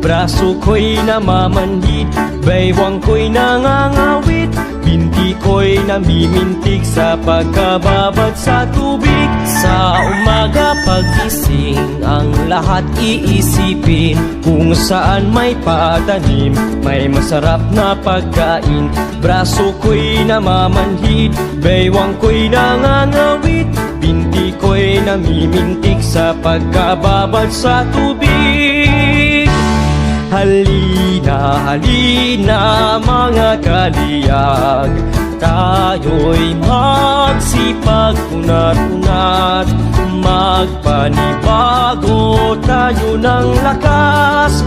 braso ko'y namamanhid, baywang ko'y nangangawit, binti ko'y namimintig sa pagkababad sa tubig. Sa umaga pagising, ang lahat iisipin, kung saan may patanim, may masarap na pagkain. Braso ko'y namamanhid, baywang ko'y nangangawit, binti ko'y namimintig sa pagkababad sa tubig. Halina, halina mga kaliyag, tayo'y magsipag unat-unat, magpanibago tayo ng lakas,